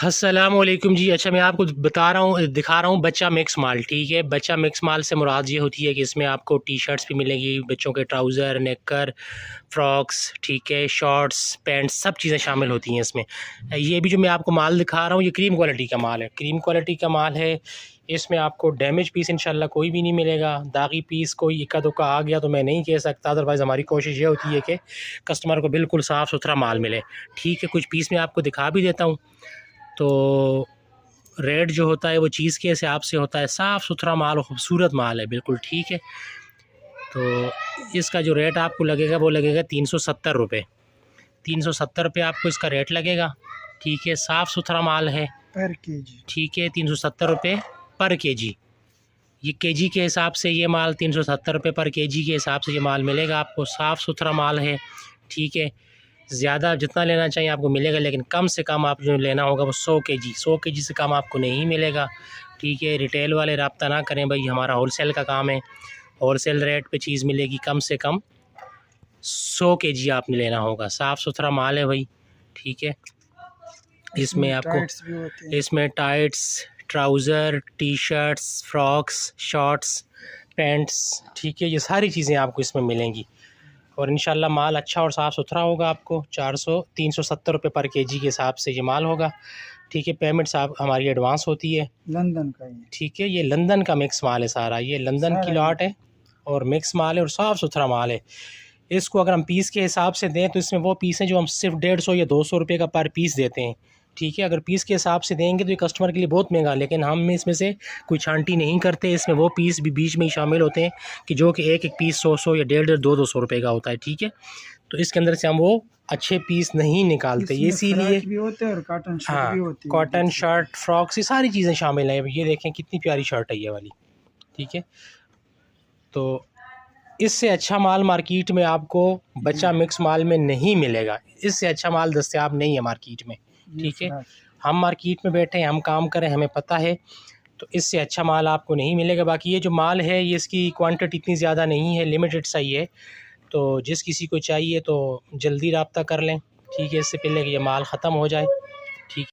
अस्सलामुअलैकुम जी। अच्छा, मैं आपको दिखा रहा हूँ बच्चा मिक्स माल। ठीक है, बच्चा मिक्स माल से मुराद ये होती है कि इसमें आपको टी शर्ट्स भी मिलेगी, बच्चों के ट्राउज़र, नेकर, फ्रॉक्स, ठीक है, शॉर्ट्स, पैंट्स, सब चीज़ें शामिल होती हैं इसमें। ये भी जो मैं आपको माल दिखा रहा हूँ, ये क्रीम क्वालिटी का माल है, क्रीम क्वालिटी का माल है। इसमें आपको डैमेज पीस इंशाल्लाह कोई भी नहीं मिलेगा। दागी पीस कोई इक्का दुक्का आ गया तो मैं नहीं कह सकता, अदरवाइज़ हमारी कोशिश ये होती है कि कस्टमर को बिल्कुल साफ़ सुथरा माल मिले। ठीक है, कुछ पीस मैं आपको दिखा भी देता हूँ। तो रेट जो होता है वो चीज़ के हिसाब से होता है, साफ़ सुथरा माल, खूबसूरत माल है बिल्कुल। ठीक है, तो इसका जो रेट आपको लगेगा वो लगेगा 370 रुपये। 370 रुपये आपको इसका रेट लगेगा। ठीक है, साफ़ सुथरा माल है पर केजी। ठीक है, 370 रुपये पर केजी। ये केजी के हिसाब से ये माल 370 रुपये पर केजी के हिसाब से ये माल मिलेगा आपको। साफ़ सुथरा माल है। ठीक है, ज़्यादा जितना लेना चाहिए आपको मिलेगा, लेकिन कम से कम आप जो लेना होगा वो 100 केजी से कम आपको नहीं मिलेगा। ठीक है, रिटेल वाले रब्ता ना करें भाई, हमारा होलसेल का काम है, होलसेल रेट पे चीज़ मिलेगी। कम से कम 100 केजी आपने लेना होगा। साफ़ सुथरा माल है भाई। ठीक है, इसमें आपको इसमें tights, trousers, T shirts, frocks, shorts, pants, ठीक है, ये सारी चीज़ें आपको इसमें मिलेंगी। और इंशाल्लाह माल अच्छा और साफ़ सुथरा होगा। आपको 370 रुपये पर केजी के हिसाब से ये माल होगा। ठीक है, पेमेंट साहब हमारी एडवांस होती है लंदन का ये। ठीक है, ये लंदन का मिक्स माल है सारा, ये लंदन की लॉट है और मिक्स माल है और साफ़ सुथरा माल है। इसको अगर हम पीस के हिसाब से दें तो इसमें वो पीस हैं जो हम सिर्फ 150 या 200 रुपये का पर पीस देते हैं। ठीक है, अगर पीस के हिसाब से देंगे तो ये कस्टमर के लिए बहुत महंगा, लेकिन हम इसमें से कोई छांटी नहीं करते। इसमें वो पीस भी बीच में ही शामिल होते हैं कि जो कि एक एक पीस 100 या 150 200 रुपये का होता है। ठीक है, तो इसके अंदर से हम वो अच्छे पीस नहीं निकालते, इसीलिए भी होते हैं और कॉटन शर्ट हाँ, भी होती है। कॉटन शर्ट, फ्रॉक्स, ये सारी चीज़ें शामिल हैं। ये देखें कितनी प्यारी शर्ट है ये वाली। ठीक है, तो इससे अच्छा माल मार्केट में आपको बच्चा मिक्स माल में नहीं मिलेगा। इससे अच्छा माल दस्तयाब नहीं है मार्केट में। ठीक है, हम मार्केट में बैठे हैं, हम काम करें, हमें पता है, तो इससे अच्छा माल आपको नहीं मिलेगा। बाकी ये जो माल है ये इसकी क्वांटिटी इतनी ज़्यादा नहीं है, लिमिटेड सा ही है। तो जिस किसी को चाहिए तो जल्दी रब्ता कर लें। ठीक है, इससे पहले कि ये माल ख़त्म हो जाए।